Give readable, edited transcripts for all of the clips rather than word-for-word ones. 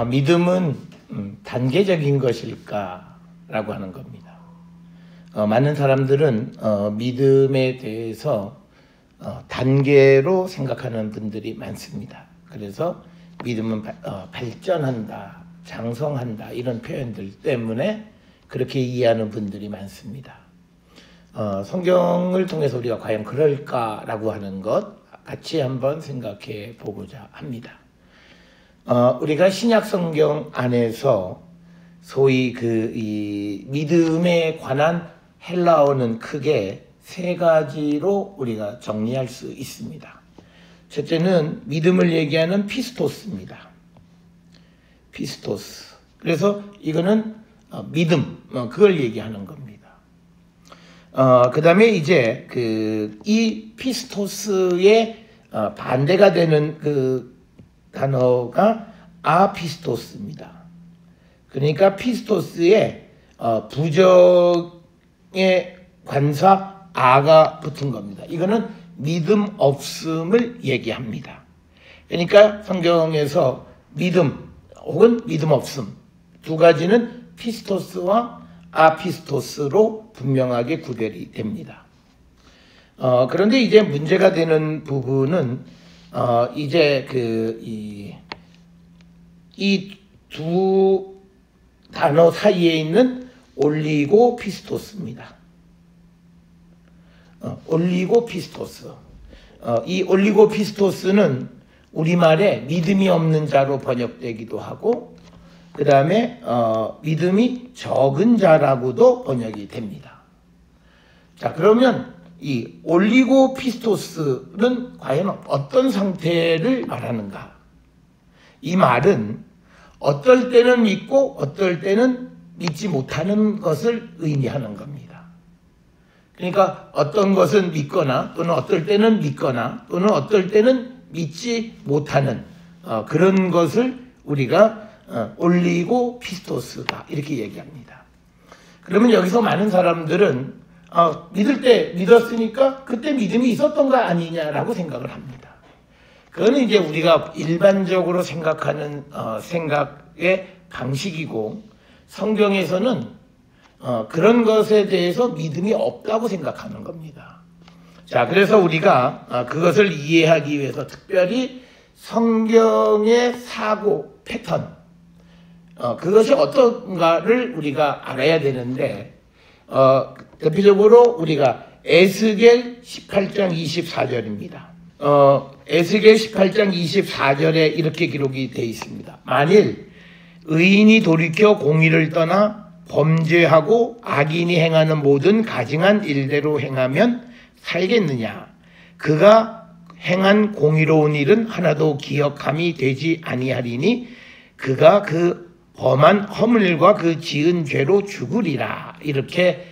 믿음은 단계적인 것일까라고 하는 겁니다. 많은 사람들은 믿음에 대해서 단계로 생각하는 분들이 많습니다. 그래서 믿음은 발전한다, 장성한다 이런 표현들 때문에 그렇게 이해하는 분들이 많습니다. 성경을 통해서 우리가 과연 그럴까라고 하는 것 같이 한번 생각해 보고자 합니다. 우리가 신약 성경 안에서 소위 이 믿음에 관한 헬라어는 크게 세 가지로 우리가 정리할 수 있습니다. 첫째는 믿음을 얘기하는 피스토스입니다. 피스토스. 그래서 이거는 믿음, 그걸 얘기하는 겁니다. 그 다음에 이제 이 피스토스의 반대가 되는 그 단어가 아피스토스입니다. 그러니까 피스토스의 부정의 관사 아가 붙은 겁니다. 이거는 믿음 없음을 얘기합니다. 그러니까 성경에서 믿음 혹은 믿음 없음 두 가지는 피스토스와 아피스토스로 분명하게 구별이 됩니다. 그런데 이제 문제가 되는 부분은 이제 이 두 단어 사이에 있는 올리고피스토스입니다. 올리고피스토스. 이 올리고피스토스는 우리말에 믿음이 없는 자로 번역되기도 하고 그 다음에 믿음이 적은 자라고도 번역이 됩니다. 자, 그러면 이 올리고피스토스는 과연 어떤 상태를 말하는가? 이 말은 어떨 때는 믿고 어떨 때는 믿지 못하는 것을 의미하는 겁니다. 그러니까 어떤 것은 믿거나 또는 어떨 때는 믿거나 또는 어떨 때는 믿지 못하는 그런 것을 우리가 올리고피스토스다 이렇게 얘기합니다. 그러면 여기서 많은 사람들은 믿을 때 믿었으니까 그때 믿음이 있었던 거 아니냐라고 생각을 합니다. 그거는 이제 우리가 일반적으로 생각하는 생각의 방식이고 성경에서는 그런 것에 대해서 믿음이 없다고 생각하는 겁니다. 자, 그래서 우리가 그것을 이해하기 위해서 특별히 성경의 사고 패턴 그것이 어떤가를 우리가 알아야 되는데 대표적으로 우리가 에스겔 18장 24절입니다. 에스겔 18장 24절에 이렇게 기록이 되어 있습니다. 만일 의인이 돌이켜 공의를 떠나 범죄하고 악인이 행하는 모든 가증한 일대로 행하면 살겠느냐? 그가 행한 공의로운 일은 하나도 기억함이 되지 아니하리니 그가 그 범한 허물과 그 지은 죄로 죽으리라. 이렇게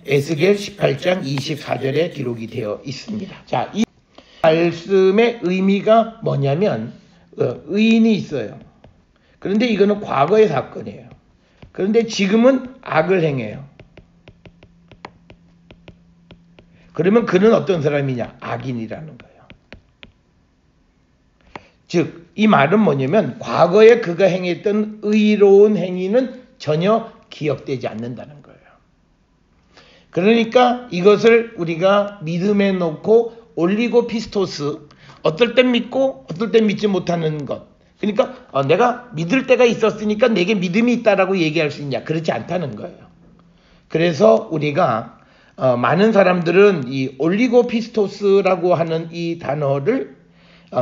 에스겔 18장 24절에 기록이 되어 있습니다. 자, 이 말씀의 의미가 뭐냐면 의인이 있어요. 그런데 이거는 과거의 사건이에요. 그런데 지금은 악을 행해요. 그러면 그는 어떤 사람이냐? 악인이라는 거예요. 즉, 이 말은 뭐냐면 과거에 그가 행했던 의로운 행위는 전혀 기억되지 않는다는 거예요. 그러니까 이것을 우리가 믿음에 놓고 올리고피스토스, 어떨 땐 믿고 어떨 땐 믿지 못하는 것. 그러니까 내가 믿을 때가 있었으니까 내게 믿음이 있다라고 얘기할 수 있냐? 그렇지 않다는 거예요. 그래서 우리가 많은 사람들은 이 올리고피스토스라고 하는 이 단어를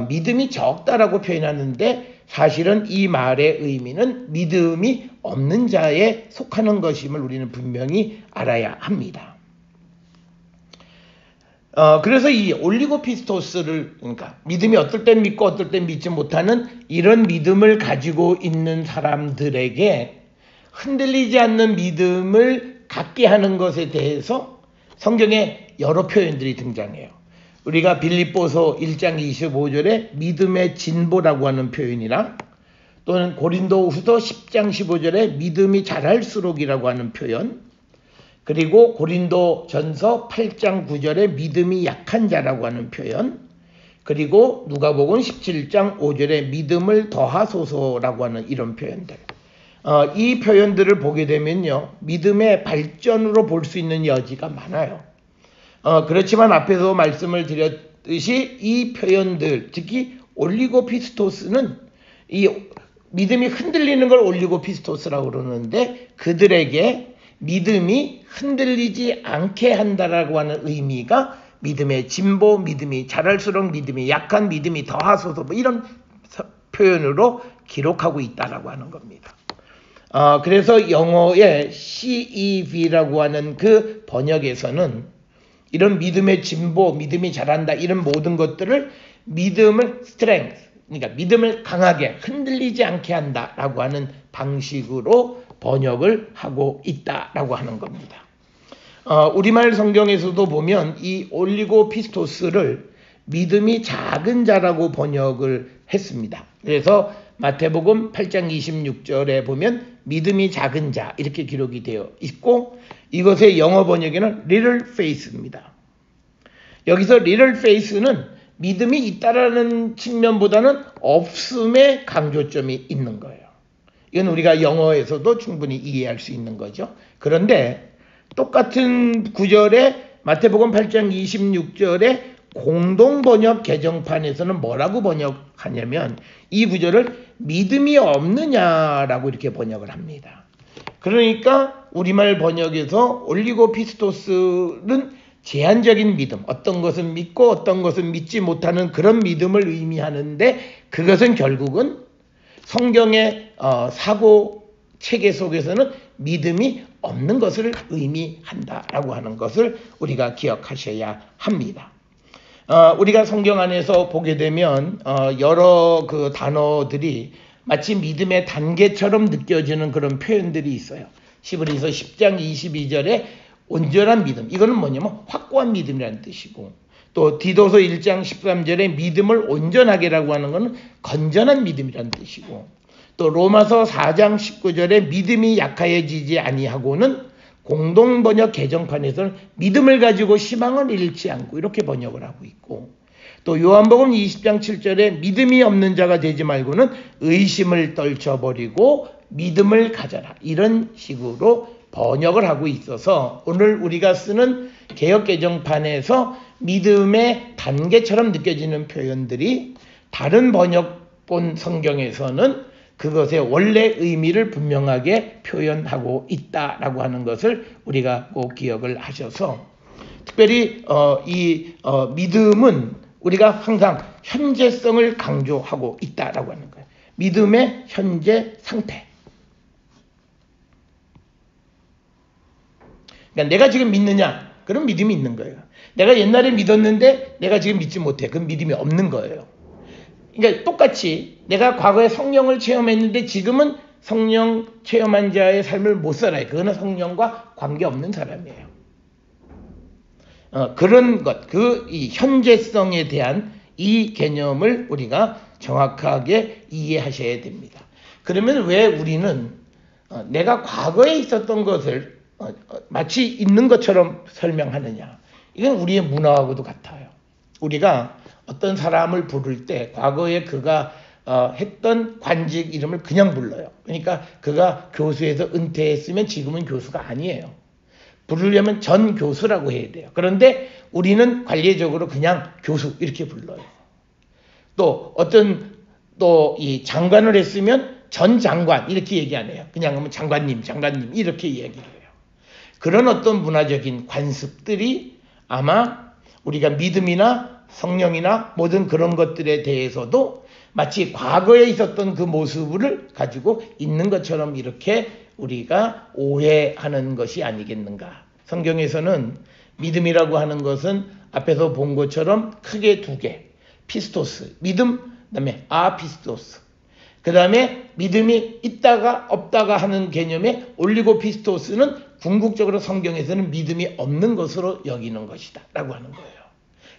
믿음이 적다라고 표현하는데 사실은 이 말의 의미는 믿음이 없는 자에 속하는 것임을 우리는 분명히 알아야 합니다. 그래서 이 올리고피스토스를 그러니까 믿음이 어떨 땐 믿고 어떨 땐 믿지 못하는 이런 믿음을 가지고 있는 사람들에게 흔들리지 않는 믿음을 갖게 하는 것에 대해서 성경에 여러 표현들이 등장해요. 우리가 빌립보서 1장 25절에 믿음의 진보라고 하는 표현이나 또는 고린도후서 10장 15절에 믿음이 자랄수록이라고 하는 표현, 그리고 고린도전서 8장 9절에 믿음이 약한 자라고 하는 표현, 그리고 누가복음 17장 5절에 믿음을 더하소서라고 하는 이런 표현들. 이 표현들을 보게 되면요, 믿음의 발전으로 볼 수 있는 여지가 많아요. 그렇지만 앞에서 말씀을 드렸듯이 이 표현들, 특히 올리고피스토스는 이 믿음이 흔들리는 걸 올리고피스토스라고 그러는데, 그들에게 믿음이 흔들리지 않게 한다라고 하는 의미가 믿음의 진보, 믿음이 자랄수록 믿음이 약한, 믿음이 더하소서, 뭐 이런 표현으로 기록하고 있다라고 하는 겁니다. 그래서 영어의 CEV라고 하는 그 번역에서는 이런 믿음의 진보, 믿음이 자란다, 이런 모든 것들을 믿음을 strength, 그러니까 믿음을 강하게 흔들리지 않게 한다라고 하는 방식으로 번역을 하고 있다라고 하는 겁니다. 우리말 성경에서도 보면 이 올리고피스토스를 믿음이 작은 자라고 번역을 했습니다. 그래서 마태복음 8장 26절에 보면 믿음이 작은 자 이렇게 기록이 되어 있고, 이것의 영어 번역에는 little faith입니다. 여기서 little faith는 믿음이 있다라는 측면보다는 없음에 강조점이 있는 거예요. 이건 우리가 영어에서도 충분히 이해할 수 있는 거죠. 그런데 똑같은 구절에 마태복음 8장 26절에 공동번역 개정판에서는 뭐라고 번역하냐면 이 구절을 믿음이 없느냐라고 이렇게 번역을 합니다. 그러니까 우리말 번역에서 올리고피스토스는 제한적인 믿음, 어떤 것은 믿고 어떤 것은 믿지 못하는 그런 믿음을 의미하는데, 그것은 결국은 성경의 사고 체계 속에서는 믿음이 없는 것을 의미한다라고 하는 것을 우리가 기억하셔야 합니다. 우리가 성경 안에서 보게 되면 여러 그 단어들이 마치 믿음의 단계처럼 느껴지는 그런 표현들이 있어요. 히브리서 10장 22절에 온전한 믿음, 이거는 뭐냐면 확고한 믿음이라는 뜻이고, 또 디도서 1장 13절에 믿음을 온전하게라고 하는 것은 건전한 믿음이라는 뜻이고, 또 로마서 4장 19절에 믿음이 약하여지지 아니하고는 공동번역 개정판에서는 믿음을 가지고 희망을 잃지 않고 이렇게 번역을 하고 있고, 또 요한복음 20장 7절에 믿음이 없는 자가 되지 말고는 의심을 떨쳐버리고 믿음을 가져라, 이런 식으로 번역을 하고 있어서 오늘 우리가 쓰는 개역개정판에서 믿음의 단계처럼 느껴지는 표현들이 다른 번역본 성경에서는 그것의 원래 의미를 분명하게 표현하고 있다라고 하는 것을 우리가 꼭 기억을 하셔서, 특별히 이 믿음은 우리가 항상 현재성을 강조하고 있다라고 하는 거예요. 믿음의 현재 상태. 그러니까 내가 지금 믿느냐? 그럼 믿음이 있는 거예요. 내가 옛날에 믿었는데 내가 지금 믿지 못해. 그럼 믿음이 없는 거예요. 그러니까 똑같이 내가 과거에 성령을 체험했는데 지금은 성령 체험한 자의 삶을 못 살아요. 그거는 성령과 관계없는 사람이에요. 그런 것, 이 현재성에 대한 이 개념을 우리가 정확하게 이해하셔야 됩니다. 그러면 왜 우리는 내가 과거에 있었던 것을 마치 있는 것처럼 설명하느냐? 이건 우리의 문화하고도 같아요. 우리가 어떤 사람을 부를 때 과거에 그가 했던 관직 이름을 그냥 불러요. 그러니까 그가 교수에서 은퇴했으면 지금은 교수가 아니에요. 부르려면 전 교수라고 해야 돼요. 그런데 우리는 관례적으로 그냥 교수 이렇게 불러요. 또 이 장관을 했으면 전 장관 이렇게 얘기 안 해요. 그냥 하면 장관님 이렇게 얘기를 해요. 그런 어떤 문화적인 관습들이 아마 우리가 믿음이나 성령이나 모든 그런 것들에 대해서도 마치 과거에 있었던 그 모습을 가지고 있는 것처럼 이렇게 우리가 오해하는 것이 아니겠는가. 성경에서는 믿음이라고 하는 것은 앞에서 본 것처럼 크게 두 개, 피스토스, 믿음, 그 다음에 아피스토스, 그 다음에 믿음이 있다가 없다가 하는 개념의 올리고피스토스는 궁극적으로 성경에서는 믿음이 없는 것으로 여기는 것이다 라고 하는 거예요.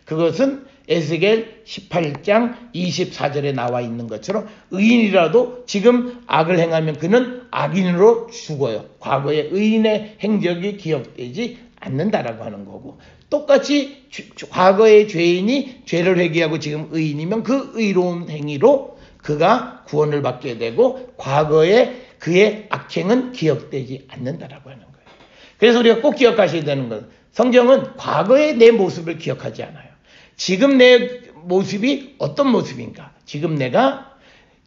그것은 에스겔 18장 24절에 나와 있는 것처럼 의인이라도 지금 악을 행하면 그는 악인으로 죽어요. 과거의 의인의 행적이 기억되지 않는다라고 하는 거고, 똑같이 과거의 죄인이 죄를 회개하고 지금 의인이면 그 의로운 행위로 그가 구원을 받게 되고 과거의 그의 악행은 기억되지 않는다라고 하는 거예요. 그래서 우리가 꼭 기억하셔야 되는 건, 성경은 과거의 내 모습을 기억하지 않아요. 지금 내 모습이 어떤 모습인가? 지금 내가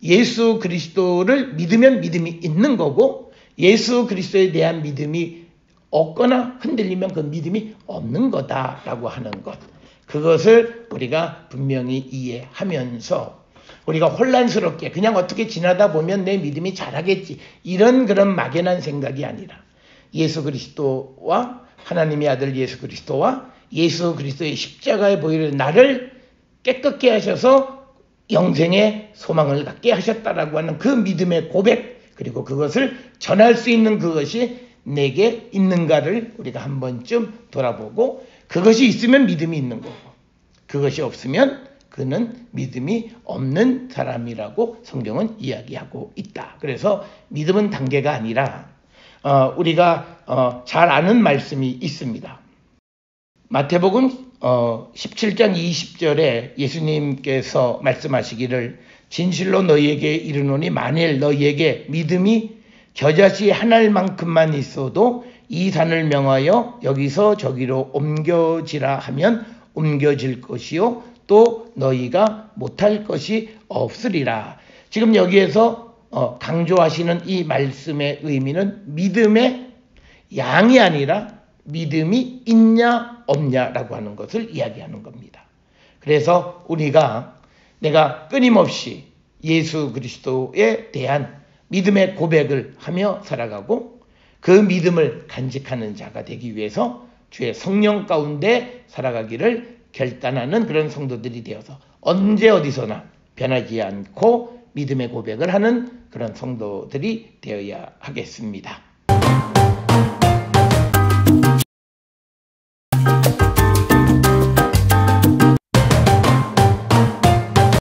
예수 그리스도를 믿으면 믿음이 있는 거고, 예수 그리스도에 대한 믿음이 없거나 흔들리면 그 믿음이 없는 거다라고 하는 것. 그것을 우리가 분명히 이해하면서 우리가 혼란스럽게 그냥 어떻게 지나다 보면 내 믿음이 자라겠지, 이런 그런 막연한 생각이 아니라 예수 그리스도와 하나님의 아들 예수 그리스도와 예수 그리스도의 십자가에 보이는 나를 깨끗게 하셔서 영생의 소망을 갖게 하셨다라고 하는 그 믿음의 고백, 그리고 그것을 전할 수 있는 그것이 내게 있는가를 우리가 한 번쯤 돌아보고, 그것이 있으면 믿음이 있는 거고 그것이 없으면 그는 믿음이 없는 사람이라고 성경은 이야기하고 있다. 그래서 믿음은 단계가 아니라 우리가 잘 아는 말씀이 있습니다. 마태복음 17장 20절에 예수님께서 말씀하시기를 진실로 너희에게 이르노니 만일 너희에게 믿음이 겨자씨 한 알만큼만 있어도 이 산을 명하여 여기서 저기로 옮겨지라 하면 옮겨질 것이요 또 너희가 못할 것이 없으리라. 지금 여기에서 강조하시는 이 말씀의 의미는 믿음의 양이 아니라 믿음이 있냐 없냐라고 하는 것을 이야기하는 겁니다. 그래서 우리가 내가 끊임없이 예수 그리스도에 대한 믿음의 고백을 하며 살아가고 그 믿음을 간직하는 자가 되기 위해서 주의 성령 가운데 살아가기를 결단하는 그런 성도들이 되어서 언제 어디서나 변하지 않고 믿음의 고백을 하는 그런 성도들이 되어야 하겠습니다.